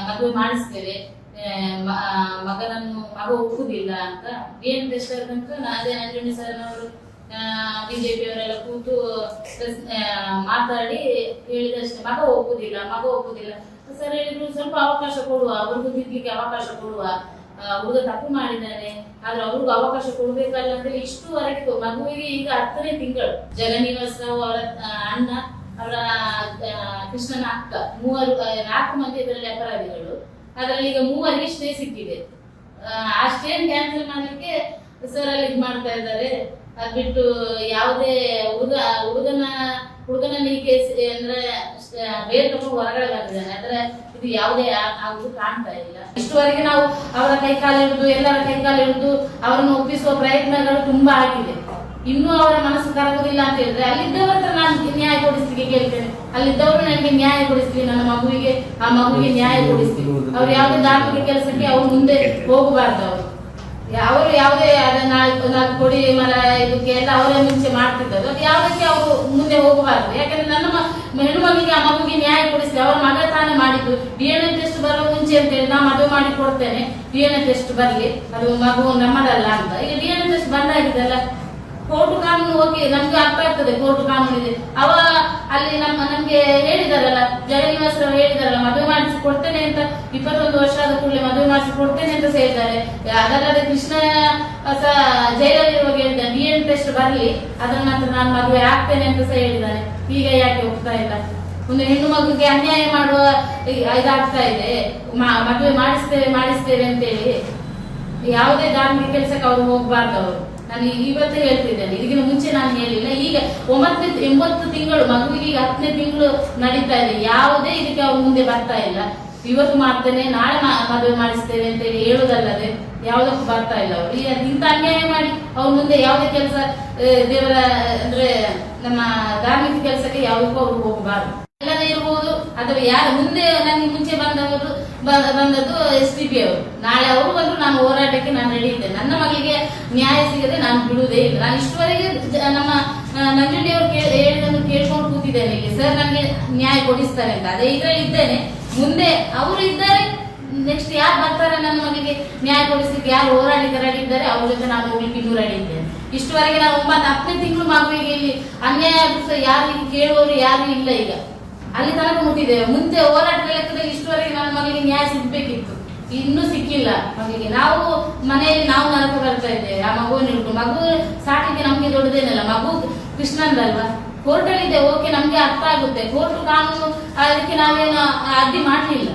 ಮದುವೆ ಮಾಡಿಸ್ತೇವೆ, ಮಗ ಒಪ್ಪುದಿಲ್ಲ ಅಂತ ಏನು ಟೆಸ್ಟ್ ತನಕ ಅದೇ ನಂಜುಂಡಿ ಸರ್ನವರು ಬಿಜೆಪಿ ಅವರೆಲ್ಲ ಕೂತು ಮಾತಾಡಿ ಹೇಳಿದಷ್ಟೇ, ಮಗ ಒಪ್ಪುದಿಲ್ಲ ಸರ್ ಹೇಳಿದ್ರು. ಸ್ವಲ್ಪ ಅವಕಾಶ ಕೊಡುವ, ಅವ್ರಿಗೂ ತಿದ್ಲಿಕ್ಕೆ ಅವಕಾಶ ಕೊಡುವ, ಹುಡುಗ ತಪ್ಪು ಮಾಡಿದ್ದಾನೆ ಆದ್ರೆ ಅವ್ರಿಗೂ ಅವಕಾಶ ಕೊಡ್ಬೇಕಲ್ಲ ಅಂತೇಳಿ ಇಷ್ಟುವರೆಗೆ ಮಗುವಿಗೆ ಈಗ 10ನೇ ತಿಂಗಳು. ಜಗನ್ನಿವಾಸ ರಾವ್ ಅವರ ಅಣ್ಣ, ಅವರ ಕೃಷ್ಣನ ಅಕ್ಕ, 4 ಮಂದಿ ಇದರಲ್ಲಿ ಅಪರಾಧಿಗಳು. ಅದರಲ್ಲಿ ಈಗ 3 ಸ್ಟೇ ಸಿಕ್ಕಿದೆ. ಆ ಸ್ಟೇನ್ ಕ್ಯಾನ್ಸಲ್ ಮಾಡ್ಲಿಕ್ಕೆ ಸರ್ ಅಲ್ಲಿ ಇದು ಮಾಡ್ತಾ ಇದ್ದಾರೆ. ಅದ್ ಬಿಟ್ಟು ಯಾವುದೇ ಹುಡುಗನ ಈ ಕೇಸ್ ಅಂದ್ರೆ ಬೇರೆ ತಗೊಂಡು ಹೊರಗಡೆ ಬಂದಿದ್ದಾನೆ. ಆದ್ರೆ ಇದು ಯಾವುದೇ ಆಗುದು ಕಾಣ್ತಾ ಇಲ್ಲ. ಇಷ್ಟುವರೆಗೆ ನಾವು ಅವರ ಎಲ್ಲರ ಕೈಕಾಲು ಹಿಡಿದು ಅವರನ್ನು ಒಪ್ಪಿಸುವ ಪ್ರಯತ್ನಗಳು ತುಂಬಾ ಆಗಿದೆ. ಇನ್ನೂ ಅವರ ಮನಸ್ಸು ಕರಗುದಿಲ್ಲ ಅಂತ ಹೇಳಿದ್ರೆ ಅಲ್ಲಿದ್ದವ್ರ ಹತ್ರ ನಾನು ನ್ಯಾಯ ಕೊಡಿಸ್ಲಿಕ್ಕೆ ಕೇಳ್ತೇನೆ. ಅಲ್ಲಿದ್ದವರು ನನಗೆ ನ್ಯಾಯ ಕೊಡಿಸ್ತೀವಿ, ನನ್ನ ಮಗುವಿಗೆ ನ್ಯಾಯ ಕೊಡಿಸ್ತೀವಿ. ಅವ್ರು ಯಾವುದೇ ಧಾರ್ಮಿಕ ಕೆಲಸಕ್ಕೆ ಅವ್ರು ಮುಂದೆ ಹೋಗಬಾರ್ದು. ಅವರು ಯಾವುದೇ ನಾಲ್ಕು ಕೊಡಿ ಮರ ಇದಕ್ಕೆ ಎಲ್ಲ ಅವರೇ ಮುಂಚೆ ಮಾಡ್ತಿದ್ದದ್ದು, ಅದು ಯಾವುದಕ್ಕೆ ಅವರು ಮುಂದೆ ಹೋಗಬಾರ್ದು. ಯಾಕಂದ್ರೆ ನನ್ನ ಹೆಣ್ಣು ಮಗುವಿಗೆ ಮಗುವಿಗೆ ನ್ಯಾಯ ಕೊಡಿಸ್ತೀವಿ. ಅವರ ಮಗ ತಾನೇ ಮಾಡಿದ್ದು. DNA ಟೆಸ್ಟ್ ಬರೋ ಮುಂಚೆ ಅಂತ ಹೇಳಿ ನಾ ಮದುವೆ ಮಾಡಿ ಕೊಡ್ತೇನೆ, DNA ಟೆಸ್ಟ್ ಬರ್ಲಿ, ಅದು ಮಗು ನಮ್ಮದಲ್ಲ ಅಂತ. ಈಗ DNA ಟೆಸ್ಟ್ ಬಂದಾಗಿದೆಲ್ಲ, ಕೋರ್ಟು ಕಾನೂನು ಹೋಗಿ ನಮ್ಗೆ ಅರ್ಥ ಆಗ್ತದೆ. ಕೋರ್ಟು ಕಾನೂನು ಇದೆ. ಅಲ್ಲಿ ನಮ್ಗೆ ಹೇಳಿದಾರಲ್ಲ, ಜಗನ್ನಿವಾಸ ರಾವ್ ಹೇಳಿದಾರಲ್ಲ, ಮದುವೆ ಮಾಡಿಸಿ ಕೊಡ್ತೇನೆ ಅಂತ. 21 ವರ್ಷ ಆದ ಕೂಡಲೇ ಮದುವೆ ಮಾಡಿಸಿ ಕೊಡ್ತೇನೆ ಅಂತ ಹೇಳಿದ್ದಾರೆ. ಅದಲ್ಲದೆ ಕೃಷ್ಣ ಜೈಲಲ್ಲಿರುವಾಗ ಹೇಳಿದ್ದಾನೆ DNA ಟೆಸ್ಟ್ ಬರ್ಲಿ, ಅದರ ನಂತರ ನಾನು ಮದುವೆ ಆಗ್ತೇನೆ ಅಂತ ಸಹ ಹೇಳಿದ್ದಾನೆ. ಈಗ ಯಾಕೆ ಹೋಗ್ತಾ ಇಲ್ಲ? ಒಂದು ಹೆಣ್ಣು ಮಗುಗೆ ಅನ್ಯಾಯ ಮಾಡುವ ಇದಾಗ್ತಾ ಇದೆ. ಮದುವೆ ಮಾಡಿಸ್ತೇವೆ ಅಂತೇಳಿ ಯಾವುದೇ ಧಾರ್ಮಿಕ ಕೆಲಸಕ್ಕೆ ಅವ್ರು ಹೋಗ್ಬಾರ್ದು. ಅವರು ನಾನು ಇವತ್ತೇ ಹೇಳ್ತಿದ್ದೇನೆ, ಇದಕ್ಕಿಂತ ಮುಂಚೆ ನಾನು ಹೇಳಿಲ್ಲ. ಈಗ 80 ತಿಂಗಳು ಮಗುವಿಗೆ, ಈಗ 10ನೇ ತಿಂಗಳು ನಡೀತಾ ಇದೆ. ಯಾವುದೇ ಇದಕ್ಕೆ ಅವ್ರು ಮುಂದೆ ಬರ್ತಾ ಇಲ್ಲ. ಇವತ್ತು ಮಾಡ್ತೇನೆ, ನಾಳೆ ಮದುವೆ ಮಾಡಿಸ್ತೇವೆ ಅಂತ ಹೇಳಿ ಹೇಳುದಲ್ಲದೆ ಯಾವುದಕ್ಕೂ ಬರ್ತಾ ಇಲ್ಲ ಅವರು. ಈಗ ಇಂಥ ಅನ್ಯಾಯ ಮಾಡಿ ಅವ್ರ ಮುಂದೆ ಯಾವುದೇ ಕೆಲಸ, ದೇವರ ಅಂದ್ರೆ ನಮ್ಮ ಧಾರ್ಮಿಕ ಕೆಲಸಕ್ಕೆ ಯಾವುದಕ್ಕೂ ಅವ್ರು ಹೋಗಬಾರ್ದು. ಎಲ್ಲದೇ ಇರಬಹುದು, ಅಥವಾ ಯಾರು ಮುಂದೆ ನನಗೆ ಮುಂಚೆ ಬಂದದ್ದು STP ಅವರು. ನಾಳೆ ಅವರು ಬಂದ್ರು ನಾನು ಹೋರಾಟಕ್ಕೆ ನಾನು ರೆಡಿ ಇದ್ದೇನೆ. ನನ್ನ ಮಗಳಿಗೆ ನ್ಯಾಯ ಸಿಗದೆ ನಾನು ಬಿಡುವುದೇ ಇಲ್ಲ. ನಾನು ಇಷ್ಟುವರೆಗೆ ನಮ್ಮ ನಂಜುಂಡಿ ಅವರು ಹೇಳಿದನ್ನು ಕೇಳ್ಕೊಂಡು ಕೂತಿದ್ದೇನೆ. ಇಲ್ಲಿ ಸರ್ ನನಗೆ ನ್ಯಾಯ ಕೊಡಿಸ್ತಾರೆ ಅಂತ, ಅದೇ ಇದರಲ್ಲಿ ಇದ್ದೇನೆ. ಮುಂದೆ ಅವರು ಇದ್ದಾರೆ, ನೆಕ್ಸ್ಟ್ ಯಾರು ಬರ್ತಾರೆ ನನ್ನ ಮಗಳಿಗೆ ನ್ಯಾಯ ಕೊಡಿಸ್ಲಿಕ್ಕೆ, ಯಾರು ಹೋರಾಟಕ್ಕೆ ರೆಡಿ ಇದ್ದಾರೆ ಅವ್ರ ಜೊತೆ ನಾನು ಹೋಗ್ಲಿಕ್ಕೆ ಇನ್ನೂ ರೆಡಿ ಇದ್ದೇನೆ. ಇಷ್ಟುವರೆಗೆ ನಾವು 10ನೇ ತಿಂಗಳು ಮಗುವಿಗೆ ಇಲ್ಲಿ ಅನ್ಯಾಯ ಯಾರು ಕೇಳುವವರು ಯಾರು ಇಲ್ಲ. ಈಗ ಅಲ್ಲಿ ತನಕ ಮುಟ್ಟಿದ್ದೇವೆ. ಮುಂಚೆ ಹೋರಾಟದ ಲೆಕ್ಕದಲ್ಲಿ ಇಷ್ಟುವರೆಗೆ ನನ್ನ ಮಗಳಿಗೆ ನ್ಯಾಯ ಸಿಗ್ಬೇಕಿತ್ತು, ಇನ್ನೂ ಸಿಕ್ಕಿಲ್ಲ ಮಗುವಿಗೆ. ನಾವು ಮನೆಯಲ್ಲಿ ನಾವು ನರಕ ಬರ್ತಾ ಇದ್ದೇವೆ. ಆ ಮಗುವನ್ನು ಹಿಡ್ಕೊಂಡು, ಮಗು ಸಾಕಿಗೆ ನಮ್ಗೆ ದೊಡ್ಡದೇನಲ್ಲ, ಮಗು ಕೃಷ್ಣಂದಲ್ವಾ. ಕೋರ್ಟಲ್ಲಿ ಇದೆ, ಓಕೆ, ನಮ್ಗೆ ಅರ್ಥ ಆಗುತ್ತೆ. ಕೋರ್ಟ್ ಕಾನೂನು ಅದಕ್ಕೆ ನಾವೇನು ಅಡ್ಡಿ ಮಾಡ್ಲಿಲ್ಲ.